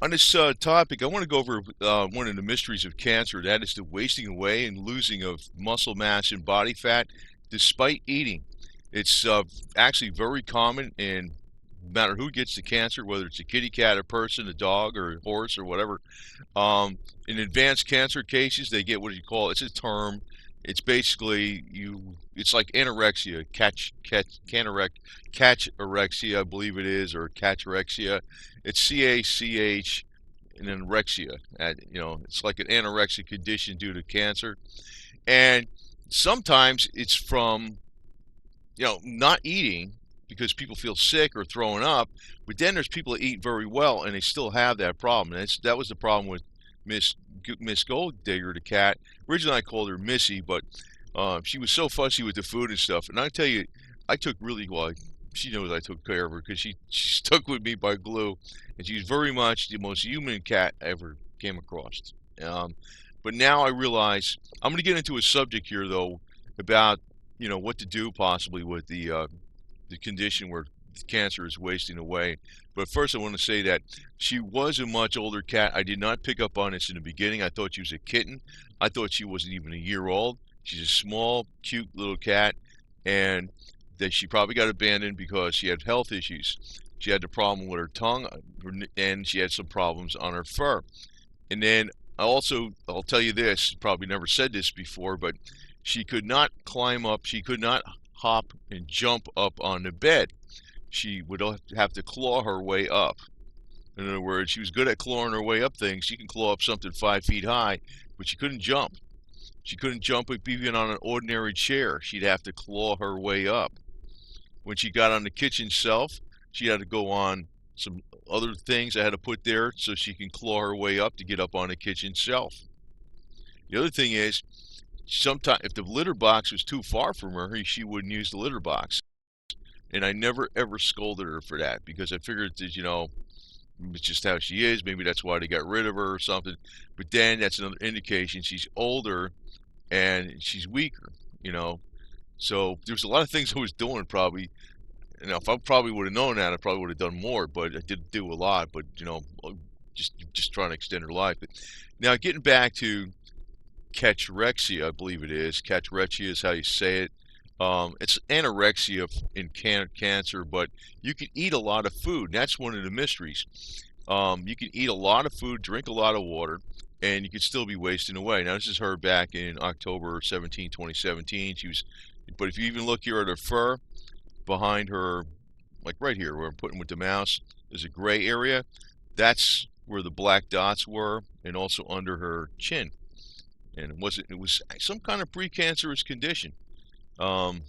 On this topic, I want to go over one of the mysteries of cancer. That is the wasting away and losing of muscle mass and body fat despite eating. It's actually very common, and no matter who gets the cancer, whether it's a kitty cat, a person, a dog, or a horse, or whatever. In advanced cancer cases, they get what you call, it's a term. It's basically It's like anorexia, cachexia, I believe it is, or cachexia. It's CACH and anorexia. It's like an anorexic condition due to cancer, and sometimes it's from not eating because people feel sick or throwing up. But then there's people that eat very well and they still have that problem. And that was the problem with Miss GoldDigger, the cat. Originally, I called her Missy, but she was so fussy with the food and stuff. And I tell you, I took really well. She knows I took care of her because she stuck with me by glue, and she's very much the most human cat I ever came across. Um, but now I realize I'm going to get into a subject here, though, about what to do possibly with the condition where cancer is wasting away. But first, I want to say that she was a much older cat. I did not pick up on this in the beginning. I thought she was a kitten. I thought she wasn't even a year old. She's a small, cute little cat, and that she probably got abandoned because she had health issues. She had the problem with her tongue, and she had some problems on her fur. And then I'll tell you this, probably never said this before, but she could not climb up, she could not hop and jump up on the bed. She would have to claw her way up. In other words, she was good at clawing her way up things. She can claw up something 5 feet high, but she couldn't jump. She couldn't jump even on an ordinary chair. She'd have to claw her way up. When she got on the kitchen shelf, she had to go on some other things I had to put there so she can claw her way up to get up on the kitchen shelf. The other thing is, sometimes if the litter box was too far from her, she wouldn't use the litter box. And I never ever scolded her for that because I figured that, it's just how she is. Maybe that's why they got rid of her or something. But then that's another indication she's older and she's weaker. So there's a lot of things I was doing probably. If I probably would have known that, I probably would have done more. But I didn't do a lot. But just trying to extend her life. But now getting back to cachexia, I believe it is. Cachexia is how you say it. It's anorexia in cancer, but you can eat a lot of food. That's one of the mysteries. You can eat a lot of food, drink a lot of water, and you could still be wasting away. Now, this is her back in October 17, 2017. But if you even look here at her fur, behind her, like right here where I'm putting with the mouse, there's a gray area. That's where the black dots were, and also under her chin. And it was some kind of precancerous condition. I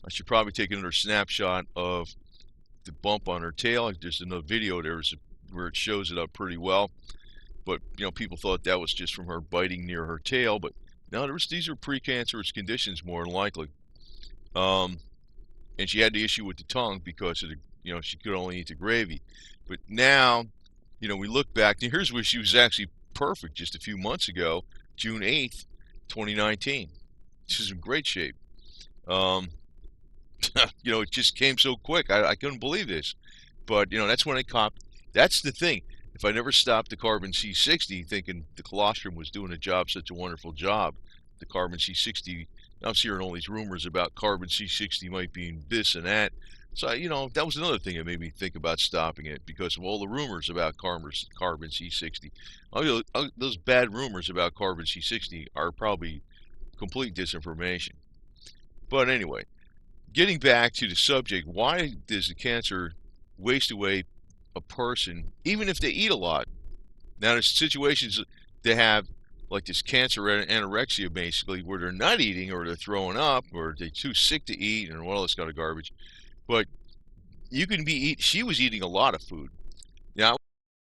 should probably take another snapshot of the bump on her tail. There's another video there where it shows it up pretty well. But people thought that was just from her biting near her tail. But no, these are precancerous conditions more than likely. And she had the issue with the tongue because of she could only eat the gravy. But now, we look back. And here's where she was actually perfect just a few months ago, June 8th, 2019. She's in great shape. It just came so quick. I couldn't believe this. But, that's when I copped. That's the thing. If I never stopped the carbon C60 thinking the colostrum was doing such a wonderful job, the carbon C60, I was hearing all these rumors about carbon C60 might be this and that. So, that was another thing that made me think about stopping it because of all the rumors about carbon C60. Those bad rumors about carbon C60 are probably complete disinformation. But anyway, getting back to the subject, why does the cancer waste away a person, even if they eat a lot? Now, there's situations they have like this cancer anorexia, basically, where they're not eating or they're throwing up or they're too sick to eat and all this kind of garbage. But she was eating a lot of food. Now, I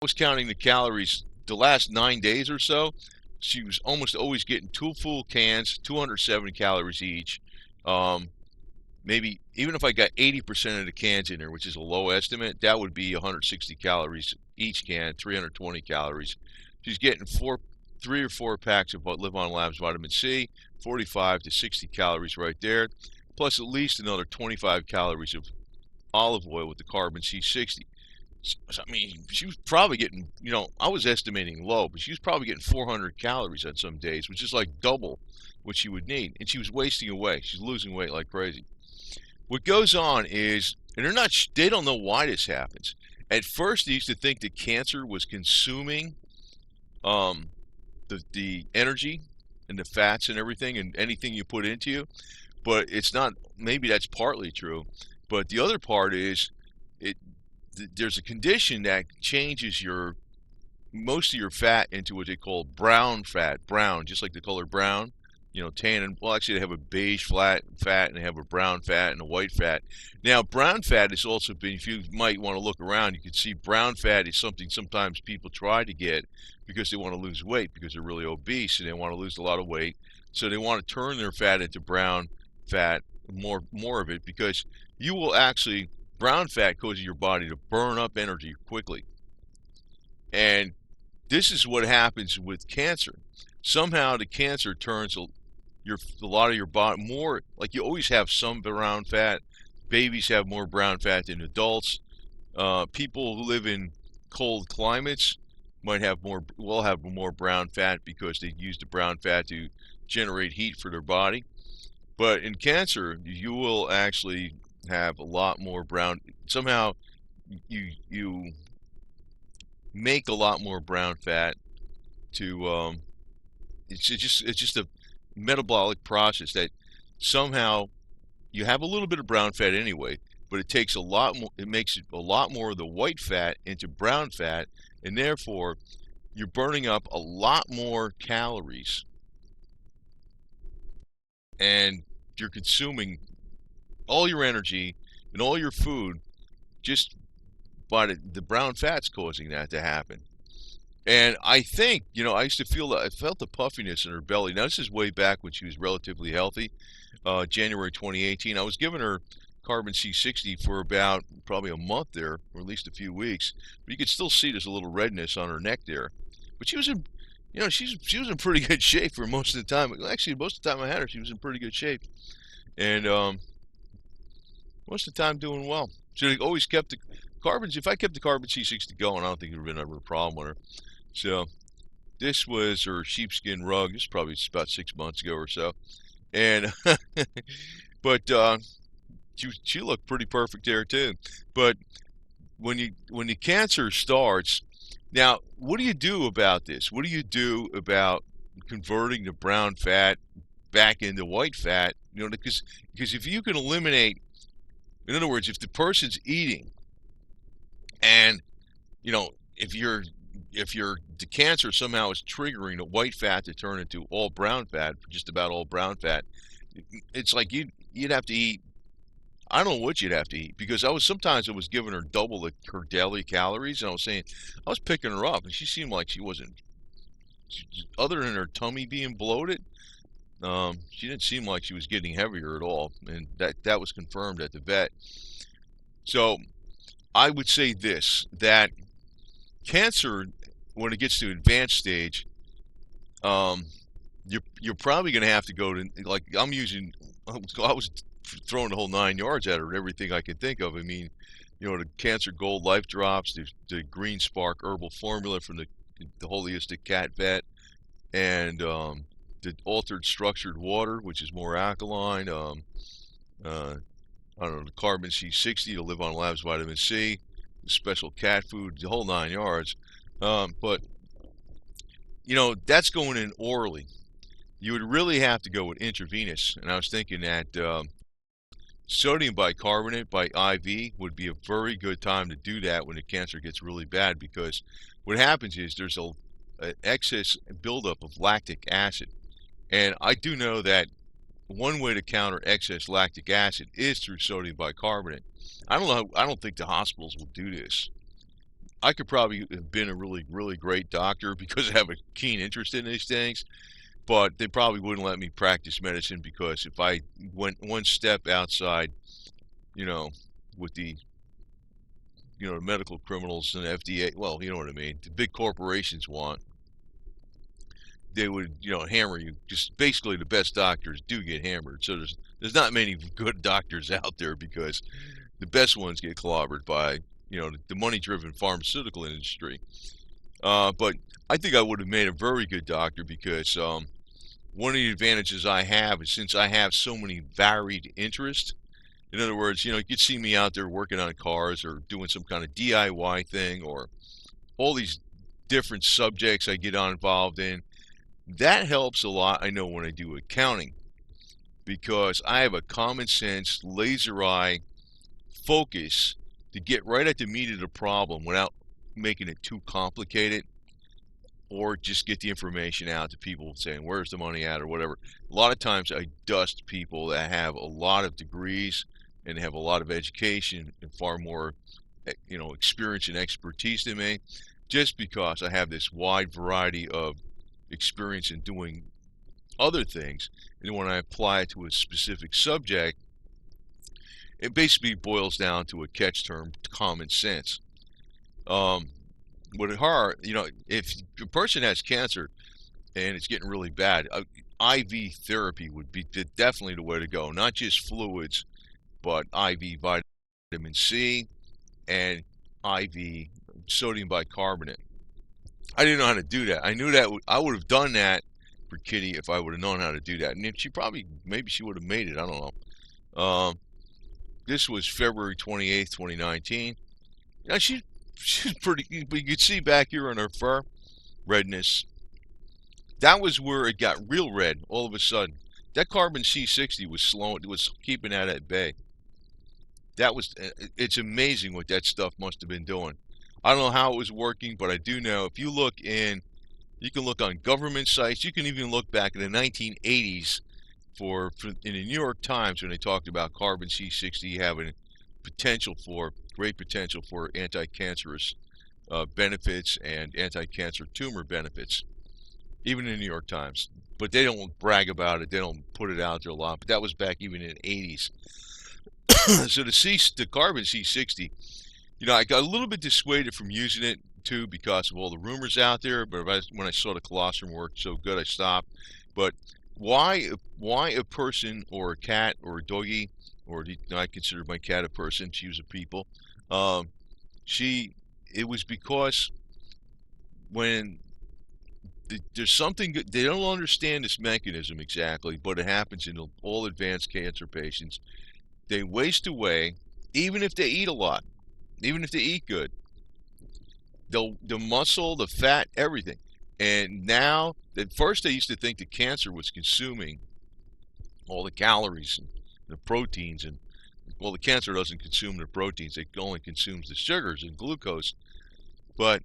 was counting the calories the last 9 days or so. She was almost always getting 2 full cans, 270 calories each. Maybe even if I got 80% of the cans in there, which is a low estimate, that would be 160 calories each can, 320 calories. She's getting 3 or 4 packs of Live On Labs vitamin C, 45 to 60 calories right there, plus at least another 25 calories of olive oil with the carbon C60. I mean, she was probably getting, I was estimating low, but she was probably getting 400 calories on some days, which is like double what she would need. And she was wasting away. She's losing weight like crazy. What goes on is, and they don't know why this happens. At first, they used to think that cancer was consuming um, the energy and the fats and everything and anything you put into you, but it's not. Maybe that's partly true, but the other part is it. There's a condition that changes most of your fat into what they call brown fat. Brown, just like the color brown. Tan and, well, actually, they have a beige fat and they have a brown fat and a white fat. Now, brown fat is also been, if you might want to look around, you can see brown fat is something sometimes people try to get because they want to lose weight because they're really obese and they want to lose a lot of weight. So they want to turn their fat into brown fat, more of it, because you will actually, brown fat causes your body to burn up energy quickly. And this is what happens with cancer. Somehow the cancer turns a lot of your body more, like, you always have some brown fat. Babies have more brown fat than adults. People who live in cold climates will have more brown fat because they use the brown fat to generate heat for their body. But in cancer, you will actually have a lot more brown. Somehow, you make a lot more brown fat to it's just a metabolic process that somehow you have a little bit of brown fat anyway, but it takes a lot more. It makes a lot more of the white fat into brown fat, and therefore you're burning up a lot more calories, and you're consuming all your energy and all your food just by the brown fat's causing that to happen. And I think, I used to I felt the puffiness in her belly. Now, this is way back when she was relatively healthy, January 2018. I was giving her carbon C60 for about probably a month there, or at least a few weeks. But you could still see there's a little redness on her neck there. But she was in, she was in pretty good shape for most of the time. Actually, most of the time I had her, she was in pretty good shape. And most of the time doing well. She always kept the carbons. If I kept the carbon C60 going, I don't think there would have been ever a problem with her. So this was her sheepskin rug. This is probably about 6 months ago or so. And but she looked pretty perfect there too. But when the cancer starts, now what do you do about this? What do you do about converting the brown fat back into white fat? Because if you can eliminate, in other words, if the person's eating and if the cancer somehow is triggering the white fat to turn into all brown fat, just about all brown fat, it's like you'd have to eat. I don't know what you'd have to eat, because sometimes I was giving her double her daily calories, and I was picking her up, and she seemed like she wasn't, other than her tummy being bloated. She didn't seem like she was getting heavier at all, and that was confirmed at the vet. So I would say this, that cancer, when it gets to advanced stage, you're probably going to have to go to, like, I was throwing the whole 9 yards at her and everything I could think of. I mean, the Cancer Gold Life Drops, the Green Spark herbal formula from the Holistic Cat Vet, and the Altered Structured Water, which is more alkaline. I don't know, the carbon C60 to live on Labs vitamin C, the special cat food, the whole 9 yards. But that's going in orally. You would really have to go with intravenous, and I was thinking that sodium bicarbonate by IV would be a very good time to do that when the cancer gets really bad, because what happens is there's an excess buildup of lactic acid. And I do know that one way to counter excess lactic acid is through sodium bicarbonate. I don't think the hospitals will do this. I could probably have been a really, really great doctor because I have a keen interest in these things, but they probably wouldn't let me practice medicine, because if I went one step outside, with the medical criminals and the FDA, well, you know what I mean, the big corporations want, they would, hammer you. Just basically, the best doctors do get hammered. So there's not many good doctors out there, because the best ones get clobbered by the money-driven pharmaceutical industry. But I think I would have made a very good doctor because one of the advantages I have is since I have so many varied interests. In other words, you could see me out there working on cars or doing some kind of DIY thing or all these different subjects I get on involved in. That helps a lot, I know, when I do accounting because I have a common sense, laser eye focus to get right at the meat of the problem without making it too complicated or just get the information out to people saying, where's the money at or whatever. A lot of times I dust people that have a lot of degrees and have a lot of education and far more, experience and expertise than me, just because I have this wide variety of experience in doing other things. And when I apply it to a specific subject, it basically boils down to a catch term, common sense. With her, if a person has cancer and it's getting really bad, IV therapy would be definitely the way to go. Not just fluids, but IV vitamin C and IV sodium bicarbonate. I didn't know how to do that. I knew that I would have done that for Kitty if I would have known how to do that. And if maybe she would have made it. I don't know. This was February 28th, 2019. Now she's pretty, but you could see back here on her fur, redness. That was where it got real red all of a sudden. That carbon C60 was slowing, it was keeping that at bay. It's amazing what that stuff must have been doing. I don't know how it was working, but I do know if you you can look on government sites, you can even look back in the 1980s in the New York Times when they talked about carbon C60 having great potential for anti-cancerous benefits and anti-cancer tumor benefits, even in the New York Times. But they don't brag about it. They don't put it out there a lot. But that was back even in the 80s. So the carbon C60, I got a little bit dissuaded from using it too because of all the rumors out there. But when I saw the colostrum worked so good, I stopped. But why a person or a cat or a doggy, or I consider my cat a person. She was a people. It was because when there's something they don't understand this mechanism exactly, but it happens in all advanced cancer patients. They waste away, even if they eat a lot, even if they eat good. The muscle, the fat, everything. And now, at first they used to think that cancer was consuming all the calories and the proteins, and well, the cancer doesn't consume the proteins; it only consumes the sugars and glucose. But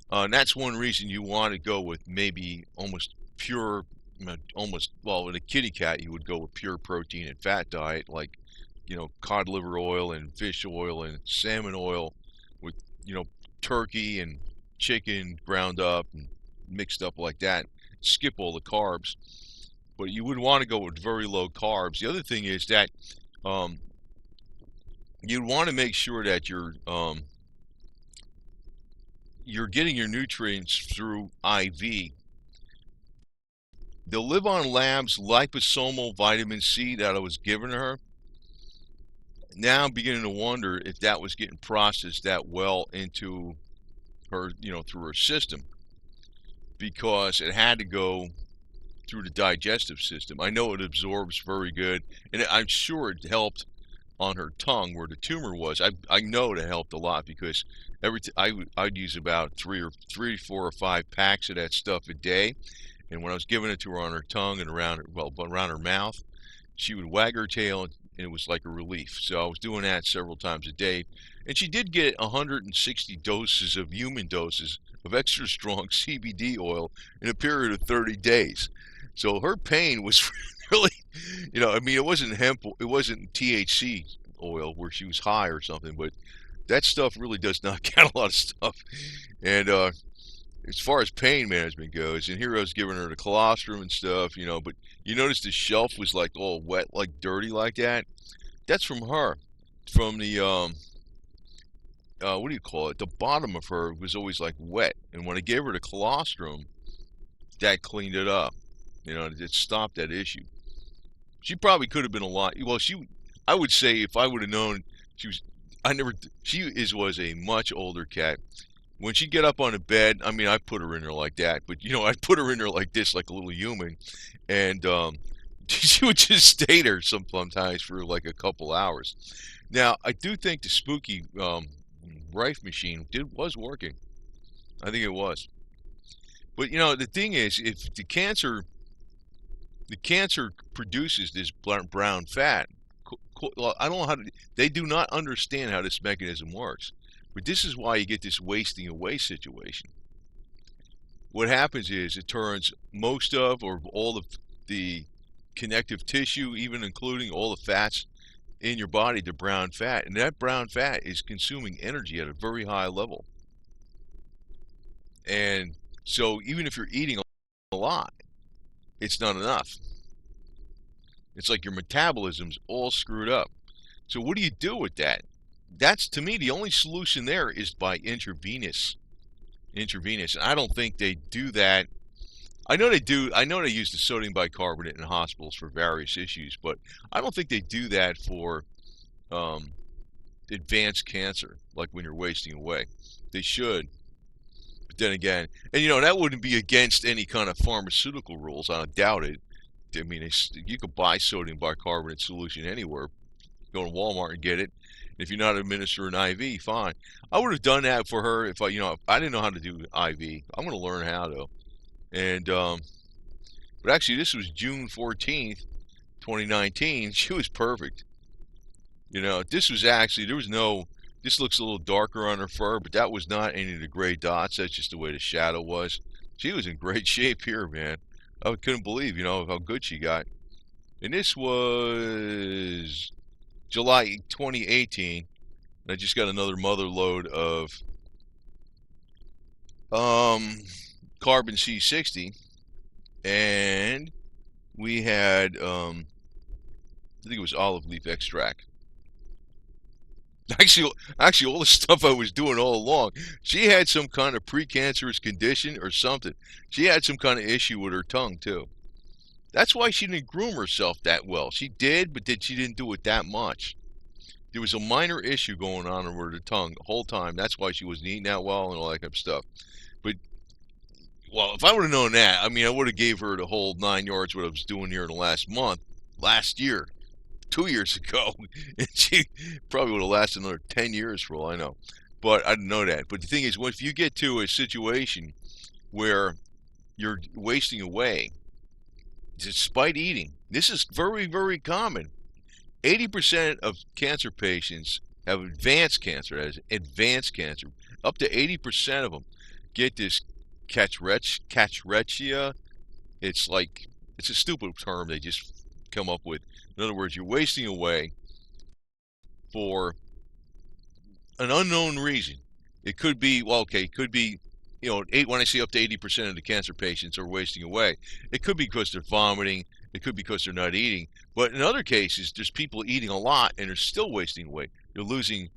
that's one reason you want to go with maybe almost pure, well, with a kitty cat, you would go with pure protein and fat diet, like cod liver oil and fish oil and salmon oil with turkey and chicken ground up and mixed up like that. Skip all the carbs, but you would want to go with very low carbs. The other thing is that you'd want to make sure that you're getting your nutrients through IV. The Live On Labs liposomal vitamin C that I was giving her, now I'm beginning to wonder if that was getting processed that well into her, through her system, because it had to go through the digestive system. I know it absorbs very good, and I'm sure it helped on her tongue where the tumor was. I know it helped a lot because I'd use about 3, 4, or 5 packs of that stuff a day, and when I was giving it to her on her tongue and around her mouth, she would wag her tail, and it was like a relief. So I was doing that several times a day, and she did get 160 doses of human doses of extra strong CBD oil in a period of 30 days. So her pain was really, it wasn't hemp, it wasn't THC oil where she was high or something, but that stuff really does knock out a lot of stuff. And as far as pain management goes, and here I was giving her the colostrum and stuff, but you notice the shelf was like all wet, like dirty like that. That's from her. From the, what do you call it? The bottom of her was always like wet. And when I gave her the colostrum, that cleaned it up. It stopped that issue. She probably could have been a lot, well, I would say if I would have known she was, I never. Was a much older cat. When she'd get up on the bed, I mean, I put her in there like that, but I'd put her in there like this, like a little human, and she would just stay there sometimes for like a couple hours. Now, I do think the spooky Rife machine was working. I think it was. But the thing is, if the cancer produces this brown fat. Well, I don't know how to. They do not understand how this mechanism works. But this is why you get this wasting away situation. What happens is it turns most of or all of the connective tissue, even including all the fats in your body, to brown fat. And that brown fat is consuming energy at a very high level. And so even if you're eating a lot, it's not enough. It's like your metabolism's all screwed up. So what do you do with that? That's, to me, the only solution there is by intravenous. And I don't think they do that. I know they do. I know they use the sodium bicarbonate in hospitals for various issues, but I don't think they do that for advanced cancer, like when you're wasting away. They should. But then again, and that wouldn't be against any kind of pharmaceutical rules. I doubt it. I mean, you could buy sodium bicarbonate solution anywhere. Go to Walmart and get it. If you're not administering an IV, fine. I would have done that for her if if I didn't know how to do IV. I'm going to learn how to. And but actually, this was June 14th, 2019. She was perfect. This was actually This looks a little darker on her fur, but that was not any of the gray dots. That's just the way the shadow was. She was in great shape here, man. I couldn't believe, how good she got. And this was July 2018. I just got another mother load of carbon C60, and we had I think it was olive leaf extract. Actually, all the stuff I was doing all along. She had some kind of precancerous condition or something. She had some kind of issue with her tongue too. That's why she didn't groom herself that well. She did, but she didn't do it that much. There was a minor issue going on with her tongue the whole time. That's why she wasn't eating that well and all that kind of stuff. But if I would have known that, I mean, I would have gave her the whole 9 yards what I was doing here in the last year. 2 years ago, and she probably would have lasted another 10 years for all I know. But I didn't know that. But the thing is, if you get to a situation where you're wasting away, despite eating, this is very, very common. 80% of cancer patients have advanced cancer. Up to 80% of them get this cachexia. It's a stupid term they just come up with. In other words, you're wasting away for an unknown reason. It could be, it could be, when I say up to 80% of the cancer patients are wasting away, it could be because they're vomiting, it could be because they're not eating. But in other cases, there's people eating a lot and they're still wasting away. They're losing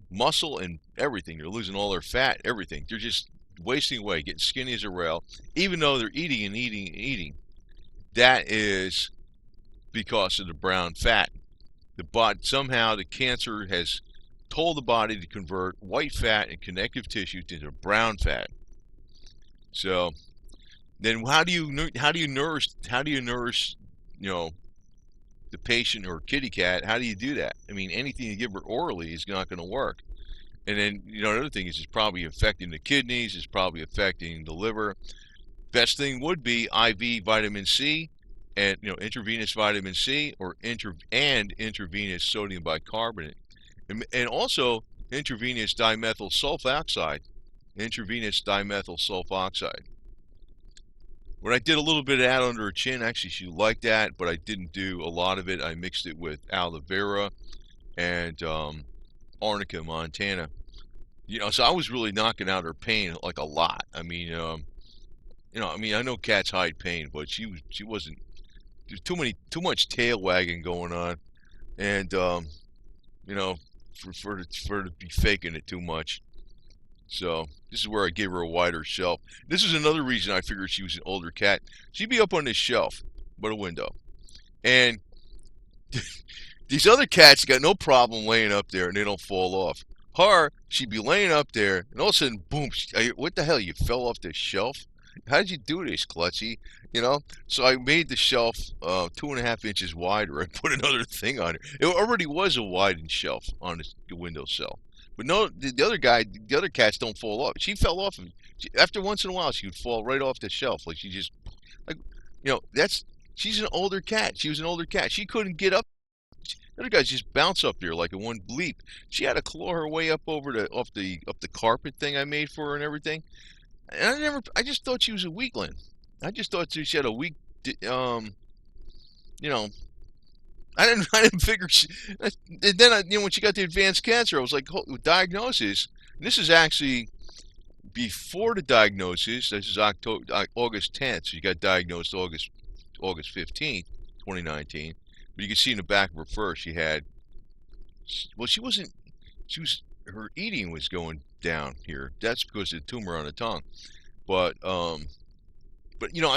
muscle and everything. They're losing all their fat, everything. They're just wasting away, getting skinny as a rail, even though they're eating and eating and eating. That is because of the brown fat. Somehow the cancer has told the body to convert white fat and connective tissue into brown fat. So then how do you nourish the patient or kitty cat? How do you do that? I mean, anything you give her orally is not going to work. And then another thing is it's probably affecting the kidneys, it's probably affecting the liver. Best thing would be IV vitamin C, and intravenous vitamin C, or intravenous sodium bicarbonate, and also intravenous dimethyl sulfoxide. When I did a little bit of that under her chin, actually she liked that, but I didn't do a lot of it. I mixed it with aloe vera and arnica montana. So I was really knocking out her pain like a lot. I mean, I know cats hide pain, but she wasn't. There's too much tail wagging going on, and for her to be faking it too much. So this is where I gave her a wider shelf. This is another reason I figured she was an older cat. She'd be up on this shelf by the window, and These other cats got no problem laying up there and they don't fall off. Her, she'd be laying up there and all of a sudden, boom! What the hell? You fell off the shelf? How did you do this, Klutzy? You know. So I made the shelf 2.5 inches wider. I put another thing on it. It already was a widened shelf on the windowsill. But no, the other guy, the other cats don't fall off. She fell off, and after once in a while, she would fall right off the shelf. Like she just, like, that's she's an older cat. She was an older cat. She couldn't get up. The other guys just bounce up there like in one leap. She had to claw her way up over up the carpet thing I made for her and everything. And I just thought she was a weakling. I just thought she had a weak, you know, I didn't figure. And then when she got the advanced cancer, I was like, diagnosis. And this is actually before the diagnosis. This is August 10th. So she got diagnosed August 15th, 2019. But you can see in the back of her fur, she had. Well, she wasn't. She was. Her eating was going down here. That's because of the tumor on the tongue. But I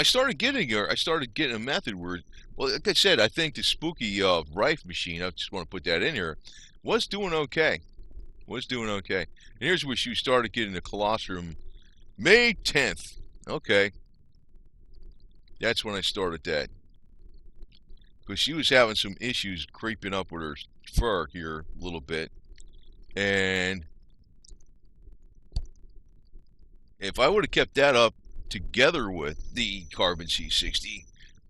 started getting her. I started getting a method where, well, like I said, I think the spooky Rife machine. I just want to put that in here. Was doing okay. Was doing okay. And here's where she started getting the colostrum. May 10th. Okay. That's when I started that. Because she was having some issues creeping up with her fur here a little bit. And if I would have kept that up together with the carbon C60,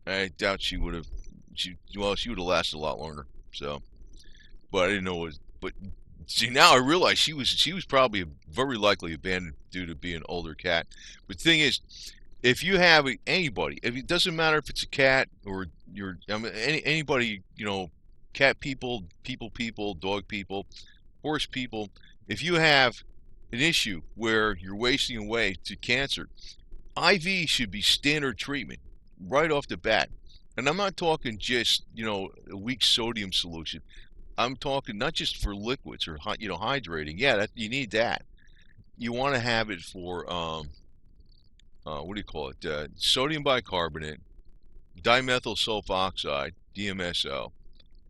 I doubt she would have. She would have lasted a lot longer. So, but I didn't know it was. But see, now I realize she was probably very likely abandoned due to being an older cat. But the thing is, if you have anybody, if it doesn't matter if it's a cat or anybody, cat people, dog people, horse people, if you have an issue where you're wasting away to cancer, IV should be standard treatment right off the bat. And I'm not talking just, a weak sodium solution. I'm talking not just for liquids or, hydrating. Yeah, you need that. You want to have it for, what do you call it? Sodium bicarbonate, dimethyl sulfoxide, DMSO,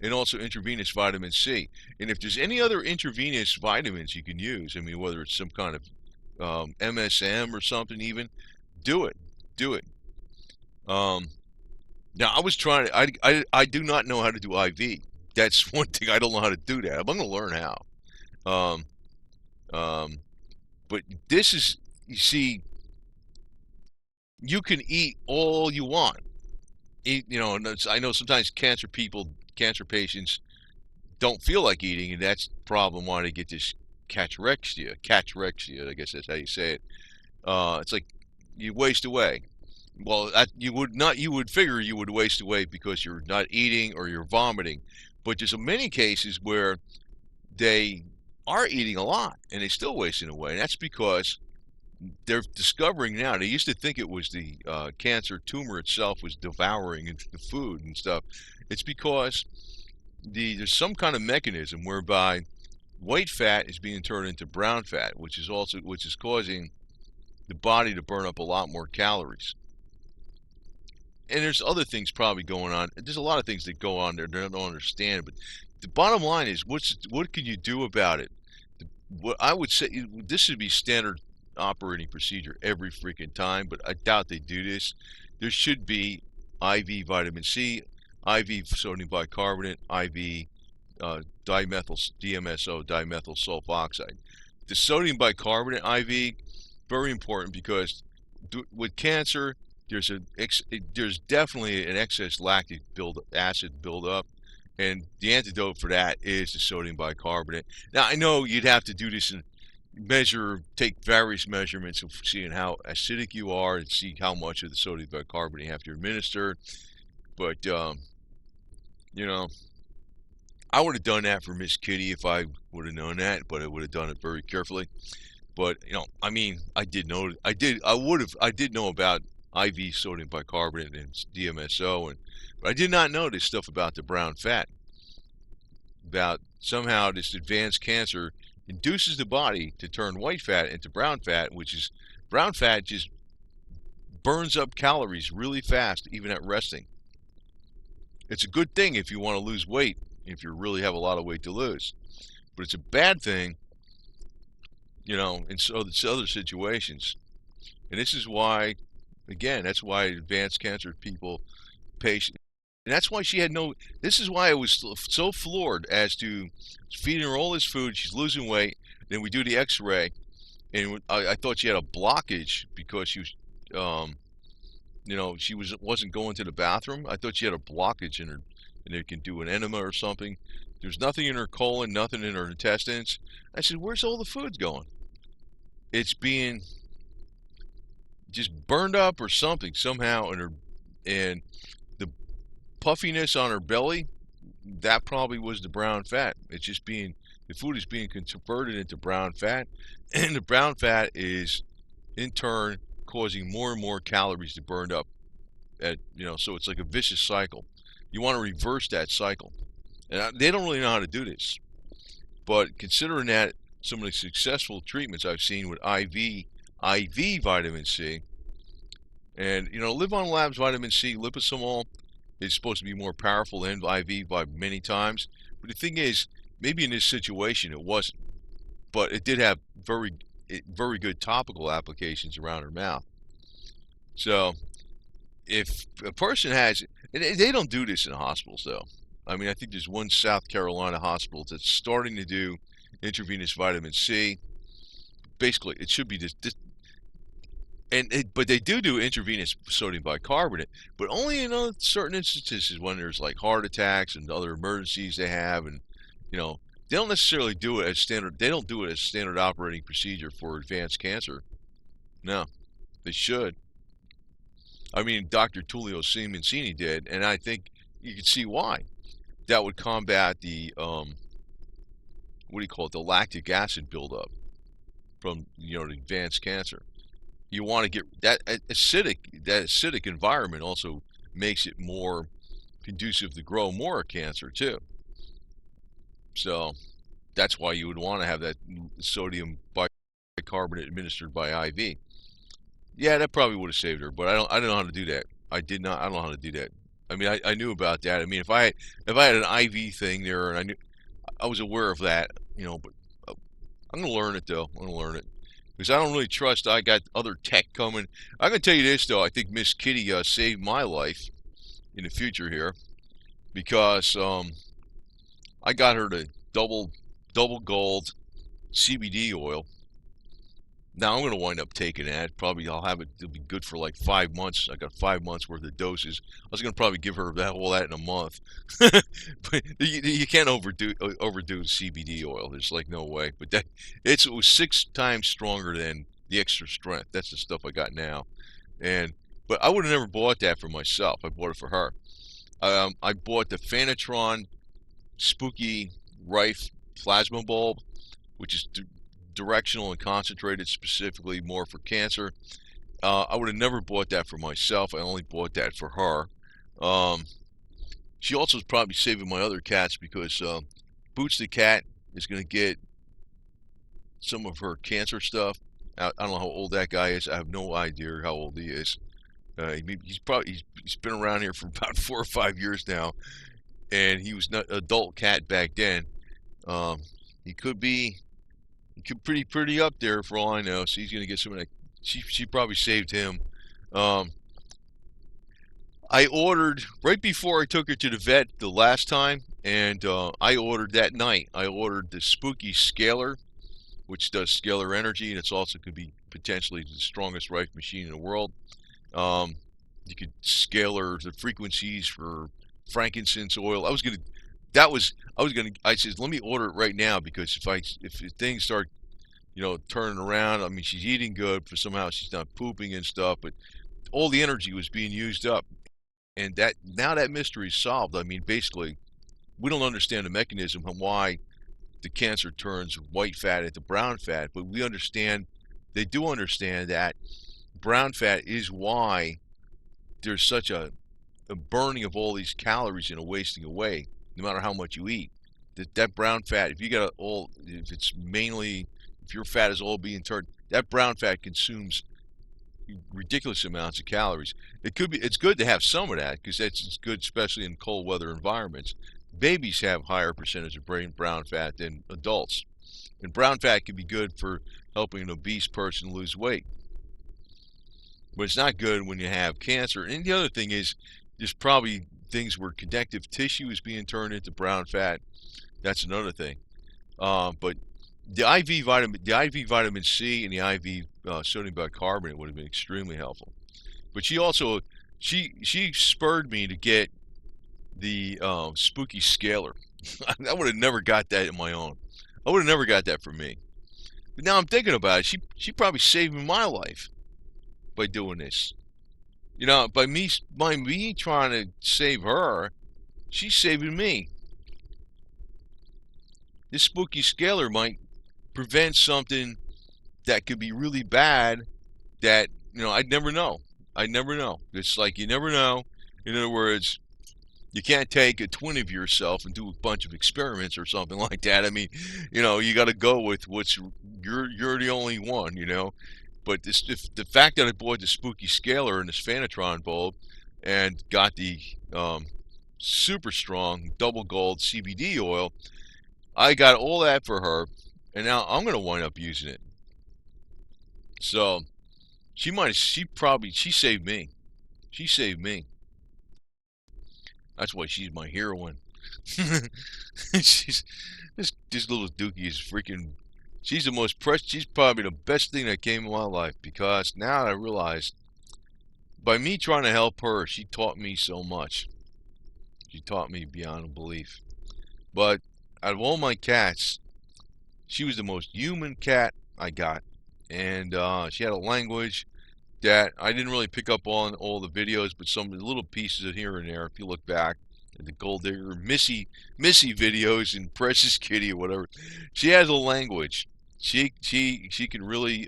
and also intravenous vitamin C. And if there's any other intravenous vitamins you can use, I mean, whether it's some kind of MSM or something even, do it. Do it. Now, I was trying to, I do not know how to do IV. That's one thing I don't know how to do that. I'm going to learn how. Um, but this is, you see, you can eat all you want. I know sometimes cancer patients don't feel like eating, and that's the problem why they get this cachexia, I guess that's how you say it. It's like you waste away. Well, you would figure you would waste away because you're not eating or you're vomiting. But there's many cases where they are eating a lot and they're still wasting away. And that's because they're discovering now. They used to think it was the cancer tumor itself was devouring into the food and stuff. It's because there's some kind of mechanism whereby white fat is being turned into brown fat, which is causing the body to burn up a lot more calories. And there's other things probably going on. There's a lot of things that go on there that I don't understand. But the bottom line is, what can you do about it? What I would say, this should be standard operating procedure every freaking time, but I doubt they do this. There should be IV vitamin C, IV sodium bicarbonate, IV DMSO, dimethyl sulfoxide. The sodium bicarbonate IV, very important because with cancer, there's definitely an excess lactic acid buildup, and the antidote for that is the sodium bicarbonate. Now I know you'd have to do this and take various measurements of seeing how acidic you are and see how much of the sodium bicarbonate you have to administer. But I would have done that for Miss Kitty if I would have known that, but I would have done it very carefully. But I did know about IV sodium bicarbonate and DMSO, but I did not know this stuff about the brown fat. About somehow this advanced cancer induces the body to turn white fat into brown fat, which is brown fat just burns up calories really fast, even at resting. It's a good thing if you want to lose weight if you really have a lot of weight to lose. But it's a bad thing, in other situations. And this is why, again, that's why advanced cancer people, patient, and that's why she had no. This is why I was so floored as to feeding her all this food. She's losing weight. Then we do the X-ray, and I thought she had a blockage because she was, she wasn't going to the bathroom. I thought she had a blockage in her, and they can do an enema or something. There's nothing in her colon, nothing in her intestines. I said, where's all the food going? It's being just burned up or something somehow in her, and the puffiness on her belly, that probably was the brown fat. It's just being, the food is being converted into brown fat, and the brown fat is in turn causing more and more calories to burn up so it's like a vicious cycle. You want to reverse that cycle. And they don't really know how to do this. But considering that some of the successful treatments I've seen with IV vitamin C, and Live on Labs vitamin C liposomol is supposed to be more powerful than IV by many times. But the thing is, maybe in this situation it wasn't, but it did have very good topical applications around her mouth. So if a person has, and they don't do this in hospitals though. I mean, I think there's one South Carolina hospital that's starting to do intravenous vitamin C. Basically, it should be but they do intravenous sodium bicarbonate, but only in certain instances when there's like heart attacks and other emergencies they have, and they don't necessarily do it as standard. They don't do it as standard operating procedure for advanced cancer. No, they should. I mean, Dr. Tullio Simoncini did, and I think you can see why. That would combat the the lactic acid buildup from the advanced cancer. You want to get that acidic environment also makes it more conducive to grow more cancer too. So that's why you would want to have that sodium bicarbonate administered by IV. Yeah, that probably would have saved her, but I don't know how to do that. I did not. I don't know how to do that. I mean, I knew about that. I mean, if I had an IV thing there, and I was aware of that, but I'm gonna learn it though. I'm gonna learn it because I don't really trust. I got other tech coming. I'm gonna tell you this though. I think Miss Kitty saved my life in the future here because I got her to double gold CBD oil. Now I'm going to wind up taking that. Probably I'll have it. It'll be good for like 5 months. I got 5 months worth of doses. I was going to probably give her all that in a month. But you can't overdo CBD oil. There's like no way. But it was 6 times stronger than the extra strength. That's the stuff I got now. But I would have never bought that for myself. I bought it for her. I bought the Fanatron Spooky Rife plasma bulb, which is directional and concentrated specifically more for cancer. I would have never bought that for myself. I only bought that for her. She also is probably saving my other cats because Boots the cat is going to get some of her cancer stuff. I don't know how old that guy is. I have no idea how old he is. He's been around here for about 4 or 5 years now, and he was not an adult cat back then. He could be pretty up there for all I know. So he's gonna get some of that. She probably saved him. I ordered right before I took her to the vet the last time, and I ordered that night. I ordered the Spooky Scalar, which does scalar energy, and it's also could be potentially the strongest Rife machine in the world. You could scalar the frequencies for frankincense oil. I said, let me order it right now because if things start, turning around, I mean, she's eating good, but somehow she's not pooping and stuff, but all the energy was being used up. And now that mystery is solved. I mean, basically, we don't understand the mechanism of why the cancer turns white fat into brown fat, but they do understand that brown fat is why there's such a burning of all these calories and a wasting away, no matter how much you eat. That brown fat, if your fat is all being turned, that brown fat consumes ridiculous amounts of calories. It's good to have some of that because it's good, especially in cold weather environments. babies have higher percentage of brown fat than adults. And brown fat can be good for helping an obese person lose weight. But it's not good when you have cancer. And the other thing is, there's probably things where connective tissue is being turned into brown fat. That's another thing. But the IV vitamin C and the IV sodium bicarbonate would have been extremely helpful. But she also, she spurred me to get the spooky scaler. I would have never got that in my own. I would have never got that from me. But now I'm thinking about it. She probably saved my life by doing this. You know, by me trying to save her, she's saving me. This spooky scaler might prevent something that could be really bad that, you know, I'd never know. I'd never know. It's like you never know. In other words, you can't take a twin of yourself and do a bunch of experiments or something like that. I mean, you know, you got to go with what's you're the only one, you know. But if the fact that I bought the spooky scaler and this Fanatron bulb and got the super strong double gold CBD oil, I got all that for her, and now I'm gonna wind up using it. So she saved me. She saved me. That's why she's my heroine. she's this little dookie is freaking. She's the most precious. She's probably the best thing that came in my life, because now I realize by me trying to help her, she taught me so much. She taught me beyond belief. But out of all my cats, she was the most human cat I got, and she had a language that I didn't really pick up on all the videos, but some little pieces of here and there. If you look back at the GoldDigger, Missy videos and Precious Kitty or whatever, she has a language. She can really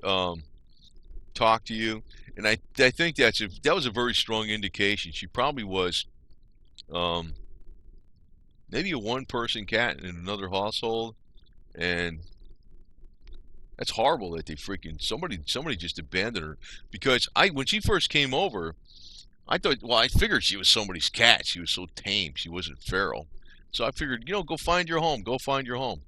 talk to you, and I think that was a very strong indication. She probably was maybe a one-person cat in another household, and that's horrible that they freaking somebody just abandoned her. Because when she first came over, I figured she was somebody's cat. She was so tame. She wasn't feral. So I figured, you know, go find your home. Go find your home.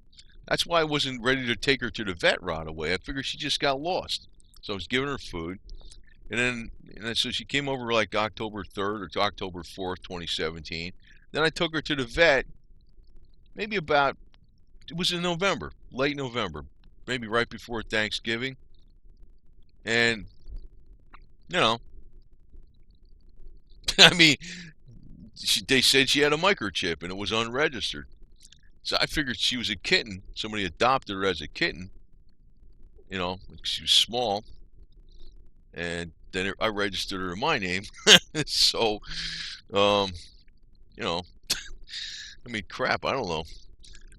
That's why I wasn't ready to take her to the vet right away. I figured she just got lost. So I was giving her food. And then so she came over like October 3rd or October 4th, 2017. Then I took her to the vet maybe it was in November, late November, maybe right before Thanksgiving. And, you know, I mean, they said she had a microchip and it was unregistered. So I figured she was a kitten. Somebody adopted her as a kitten. You know, she was small. And then I registered her in my name. So, you know, I mean, crap, I don't know.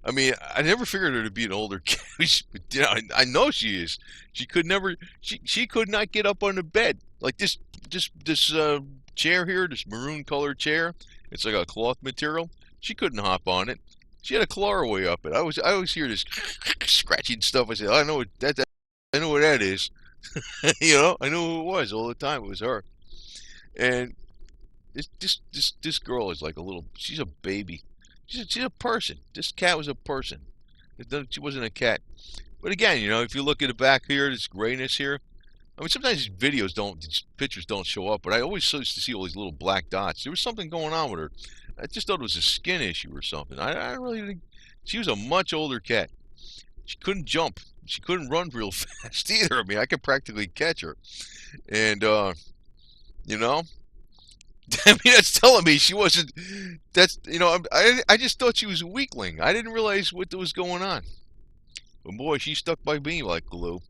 I mean, I never figured her to be an older cat. You know, I know she is. She could not get up on the bed. Like this chair here, this maroon colored chair. It's like a cloth material. She couldn't hop on it. She had to claw her way up it. I always hear this scratching stuff. I said, I know what I know what that is. You know, I knew who it was all the time. It was her. And this girl is like she's a baby. She's a person. This cat was a person. She wasn't a cat. But again, you know, if you look at the back here, this grayness here. I mean, sometimes these pictures don't show up, but I always used to see all these little black dots. There was something going on with her. I just thought it was a skin issue or something. I really think she was a much older cat. She couldn't jump. She couldn't run real fast either. I mean, I could practically catch her. And, you know, I mean, that's telling me she wasn't, you know, I just thought she was a weakling. I didn't realize what was going on. But boy, she stuck by me like glue.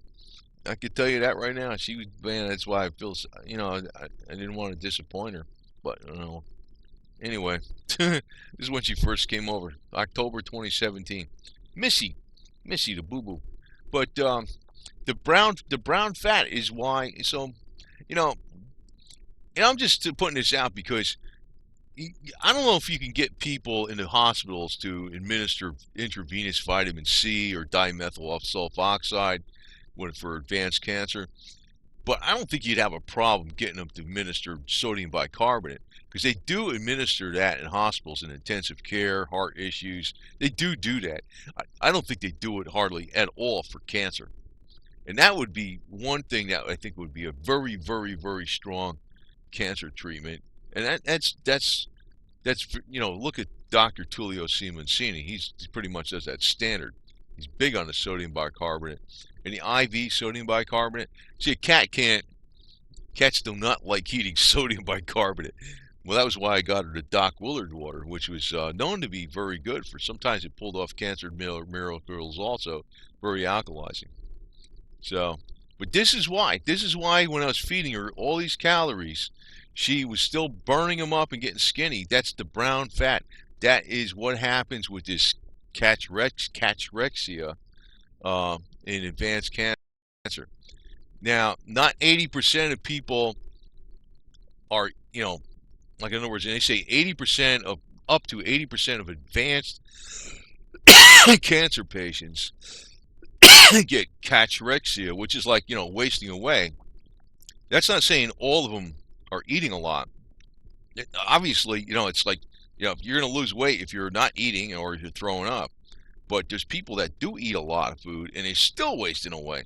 I could tell you that right now. She was, man, that's why I feel, you know, I didn't want to disappoint her. But, you know, anyway, this is when she first came over, October 2017. Missy the boo-boo. But the brown fat is why. So, you know, and I'm just putting this out because I don't know if you can get people in the hospitals to administer intravenous vitamin C or dimethyl sulfoxide for advanced cancer, but I don't think you'd have a problem getting them to administer sodium bicarbonate. because they do administer that in hospitals in intensive care, heart issues. They do that. I don't think they do it hardly at all for cancer. And that would be one thing that I think would be a very, very, very strong cancer treatment. And that's look at Dr. Tullio Simoncini. He pretty much does that standard. He's big on the sodium bicarbonate and the IV sodium bicarbonate. See, cats do not like eating sodium bicarbonate. Well, that was why I got her the Doc Willard water, which was known to be very good for. Sometimes it pulled off cancer miracles, also very alkalizing. So, but this is why. This is why when I was feeding her all these calories, she was still burning them up and getting skinny. That's the brown fat. That is what happens with this cachexia in advanced cancer. Now, not 80% of people are, like in other words, they say 80% of up to 80% of advanced cancer patients get cachexia, which is like, wasting away. That's not saying all of them are eating a lot. Obviously, it's like, you're going to lose weight if you're not eating or if you're throwing up. But there's people that do eat a lot of food and they're still wasting away.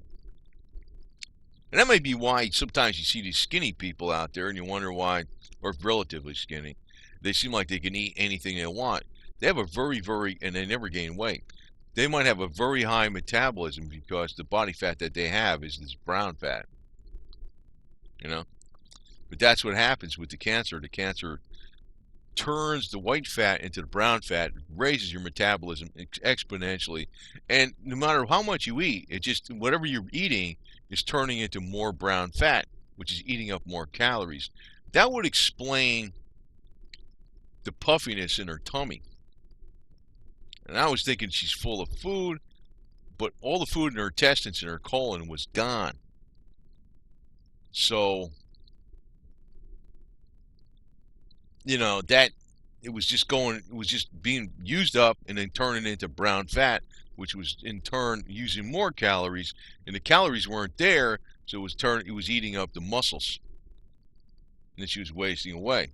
And that might be why sometimes you see these skinny people out there and you wonder why, or relatively skinny, they seem like they can eat anything they want. They have a and they never gain weight. They might have a very high metabolism because the body fat that they have is this brown fat. But that's what happens with the cancer. The cancer turns the white fat into the brown fat, raises your metabolism exponentially. And no matter how much you eat, whatever you're eating is turning into more brown fat, which is eating up more calories. That would explain the puffiness in her tummy. And I was thinking she's full of food, but all the food in her intestines and her colon was gone. So, that it was just being used up and then turning into brown fat, which was in turn using more calories, and the calories weren't there, so it was eating up the muscles, and then she was wasting away.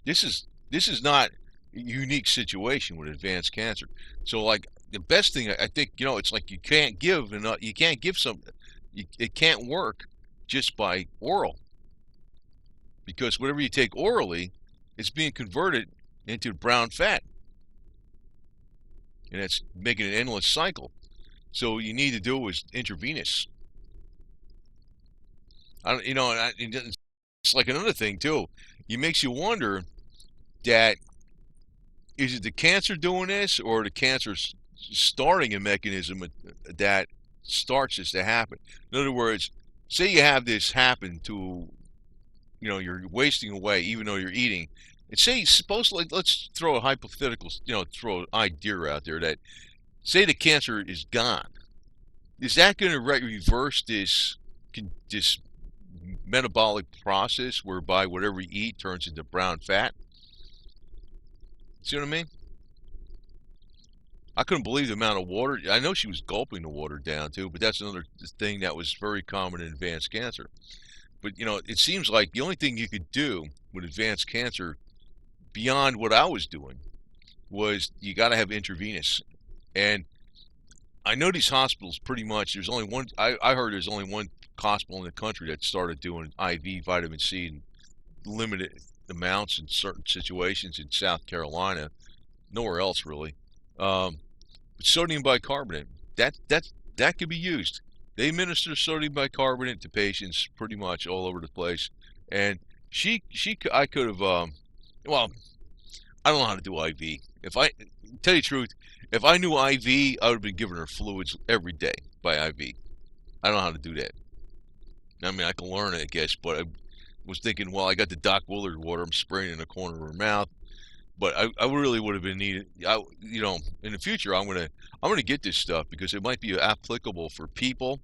This is not a unique situation with advanced cancer. So, like, the best thing I think, it's like you can't give it can't work just by oral, because whatever you take orally, it's being converted into brown fat, and it's making an endless cycle. So what you need to do is intravenous. It's like another thing too. It makes you wonder that is it the cancer doing this, or the cancer starting a mechanism that starts this to happen? In other words, say you have this happen to, you're wasting away even though you're eating. And say, let's throw a hypothetical, throw an idea out there that, say the cancer is gone. Is that going to reverse this metabolic process whereby whatever you eat turns into brown fat? See what I mean? I couldn't believe the amount of water. I know she was gulping the water down too, but that's another thing that was very common in advanced cancer. But, it seems like the only thing you could do with advanced cancer beyond what I was doing was you got to have intravenous. And I know these hospitals pretty much, there's only one, I heard there's only one hospital in the country that started doing IV vitamin C in limited amounts in certain situations in South Carolina. Nowhere else really. But sodium bicarbonate, that could be used. They administer sodium bicarbonate to patients pretty much all over the place. And I could have, well, I don't know how to do IV. If I tell you the truth, if I knew IV, I would have been giving her fluids every day by IV. I don't know how to do that. I mean, I can learn it, I guess, but I was thinking, well, I got the Doc Willard water, I'm spraying in the corner of her mouth. But I really would have been needed. In the future, I'm gonna get this stuff because it might be applicable for people,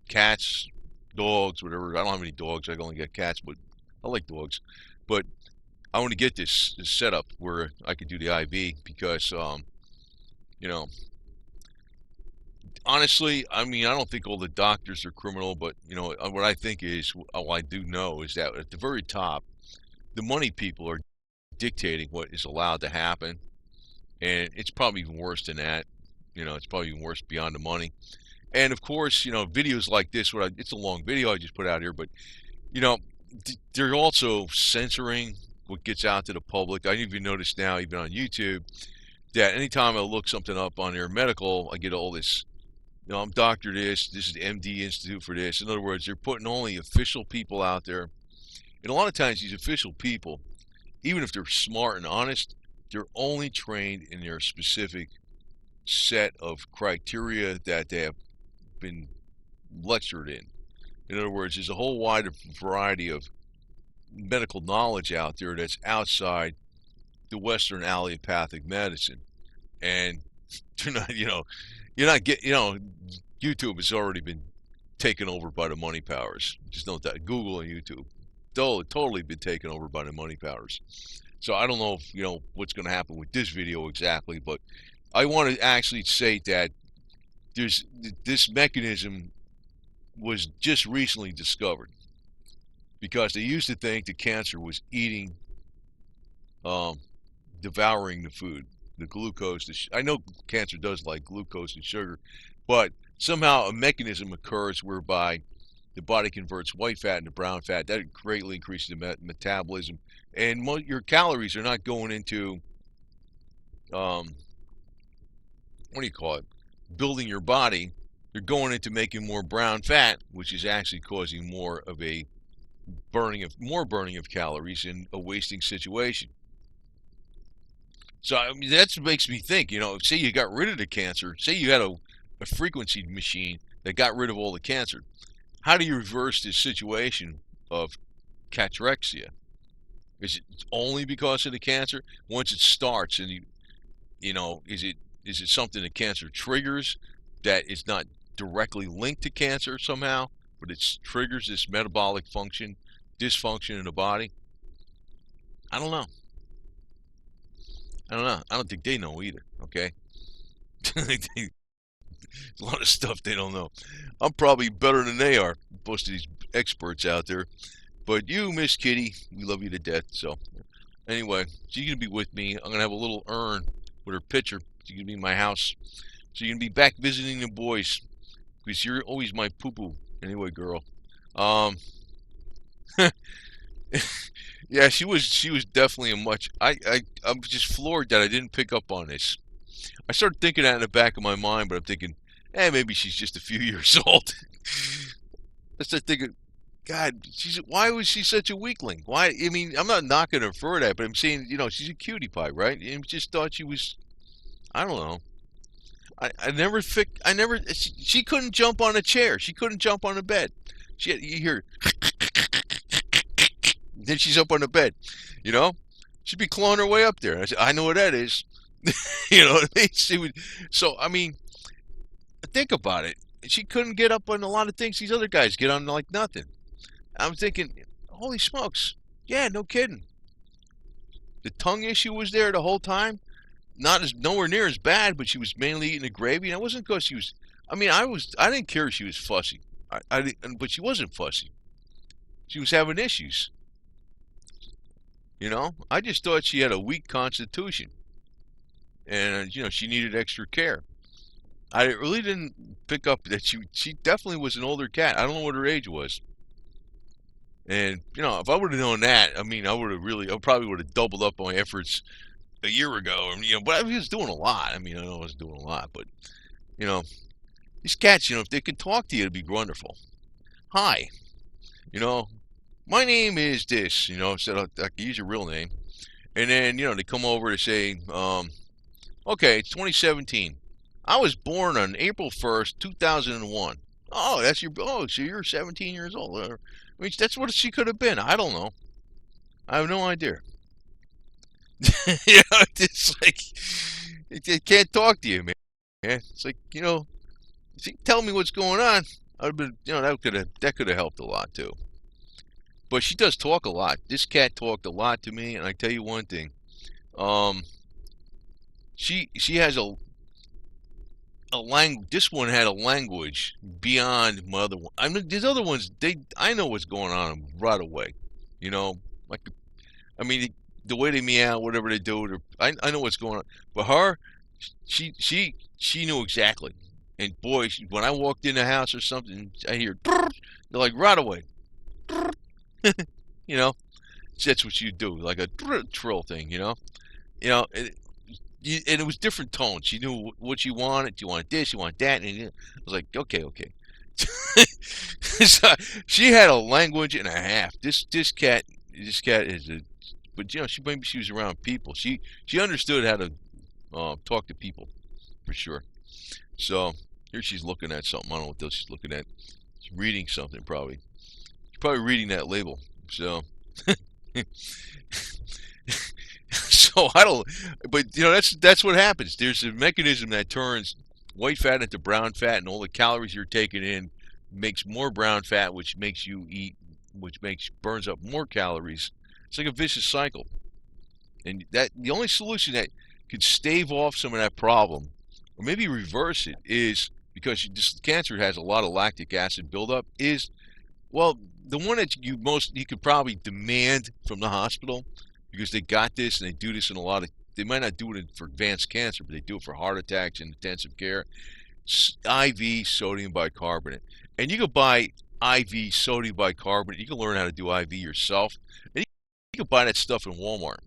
cats, dogs, whatever. I don't have any dogs. I only got cats, but I like dogs. But I want to get this setup where I could do the IV because, honestly, I mean, I don't think all the doctors are criminal, but what I think is, I do know is that at the very top, the money people are dictating what is allowed to happen, and it's probably even worse than that. It's probably even worse beyond the money. And of course, videos like this, it's a long video I just put out here, but you know, they're also censoring what gets out to the public. I even notice now, even on YouTube, that anytime I look something up on their medical, I get all this. I'm Doctor this is the MD Institute for this. In other words, they're putting only official people out there. And a lot of times these official people, even if they're smart and honest, they're only trained in their specific set of criteria that they have been lectured in. In other words, there's a whole wide variety of medical knowledge out there that's outside the Western allopathic medicine. And you're not, you're not getting, YouTube has already been taken over by the money powers. Just note that. Google and YouTube. Totally been taken over by the money powers. So I don't know if, what's going to happen with this video exactly, but I want to actually say that this mechanism was just recently discovered, because they used to think the cancer was eating, devouring the food, the glucose. I know cancer does like glucose and sugar, but somehow a mechanism occurs whereby the body converts white fat into brown fat. That greatly increases the metabolism, and your calories are not going into, what do you call it, building your body. They're going into making more brown fat, which is actually causing more burning of calories in a wasting situation. So that makes me think, say you got rid of the cancer, say you had a frequency machine that got rid of all the cancer. How do you reverse this situation of cachexia? Is it only because of the cancer? Once it starts, and is it something that cancer triggers that is not directly linked to cancer somehow, but it triggers this metabolic dysfunction in the body? I don't know. I don't think they know either. Okay. A lot of stuff they don't know. I'm probably better than they are, most of these experts out there. But you, Miss Kitty, we love you to death. So, anyway, she's going to be with me. I'm going to have a little urn with her picture. She's going to be in my house. So you're going to be back visiting the boys, because you're always my poo-poo. Anyway, girl. Yeah, she was definitely I'm just floored that I didn't pick up on this. I started thinking that in the back of my mind, but I'm thinking, maybe she's just a few years old. I started thinking, God, why was she such a weakling? Why? I mean, I'm not knocking her for that, but I'm saying, she's a cutie pie, right? And just thought she was, I don't know. She couldn't jump on a chair. She couldn't jump on a bed. You hear, then she's up on the bed, She'd be clawing her way up there. I said, I know what that is. You know what I mean? Think about it. She couldn't get up on a lot of things these other guys get on like nothing. I'm thinking, holy smokes. Yeah, no kidding. The tongue issue was there the whole time. Nowhere near as bad, but she was mainly eating the gravy. And it wasn't because she was, I didn't care if she was fussy. But she wasn't fussy. She was having issues. I just thought she had a weak constitution. And, she needed extra care. I really didn't pick up that she definitely was an older cat. I don't know what her age was. And, if I would have known that, I probably would have doubled up on my efforts a year ago. But I was doing a lot. I know I was doing a lot. But, these cats, if they could talk to you, it'd be wonderful. Hi. My name is this, so I can use your real name. And then, they come over to say, okay, it's 2017. I was born on April 1st, 2001. Oh, so you're 17 years old. That's what she could have been. I don't know. I have no idea. It's like, they can't talk to you, man. It's like, if you tell me what's going on, I'd been, that could have helped a lot too. But she does talk a lot. This cat talked a lot to me, and I tell you one thing. She has a language. This one had a language beyond my other one. These other ones, I know what's going on right away. Like I mean, the way they meow, whatever they do, I know what's going on. But her, she knew exactly. And boy, when I walked in the house or something, I hear, they're like right away. You know, that's what you do, like a trill thing. And it was different tones. She knew what you wanted. You wanted this, you want that, and I was like, okay, okay. So she had a language and a half. This cat is a, but maybe she was around people. She understood how to talk to people for sure. So here she's looking at something. I don't know what else she's looking at. She's reading something probably. She's probably reading that label. So. So I don't, but that's what happens. There's a mechanism that turns white fat into brown fat, and all the calories you're taking in makes more brown fat, which makes you eat, which makes burns up more calories. It's like a vicious cycle, and that the only solution that could stave off some of that problem, or maybe reverse it, is because this cancer has a lot of lactic acid buildup. Is well, the one that you could probably demand from the hospital because they got this and they do this in a lot of. They might not do it for advanced cancer, but they do it for heart attacks and intensive care. IV sodium bicarbonate, and you can buy IV sodium bicarbonate. You can learn how to do IV yourself, and you can buy that stuff in Walmart.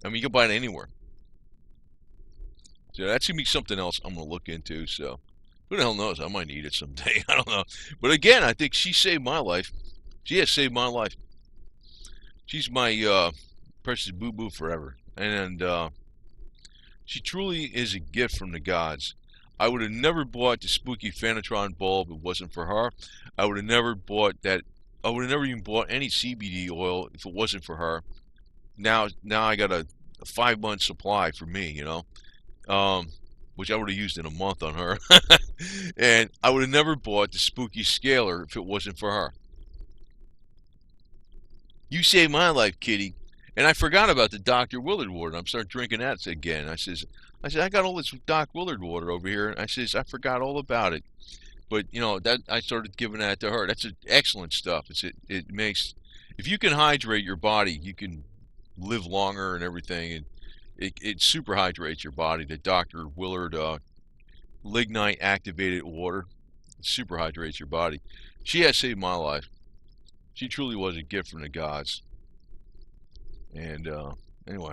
I mean, you can buy it anywhere. So that's gonna be something else I'm gonna look into. So who the hell knows? I might need it someday. I don't know. But again, I think she saved my life. She has saved my life. She's my precious boo boo forever, and she truly is a gift from the gods. I would have never bought the spooky Fanatron bulb if it wasn't for her. I would have never bought that. I would have never even bought any CBD oil if it wasn't for her. Now I got a 5 month supply for me, which I would have used in a month on her. And I would have never bought the spooky scaler if it wasn't for her. You saved my life, kitty. And I forgot about the Dr. Willard water. I'm starting drinking that again. I got all this Doc Willard water over here. I says, I forgot all about it. But that I started giving that to her. That's excellent stuff. It makes, if you can hydrate your body, you can live longer and everything. And it super hydrates your body. The Dr. Willard lignite activated water super hydrates your body. She has saved my life. She truly was a gift from the gods. And anyway.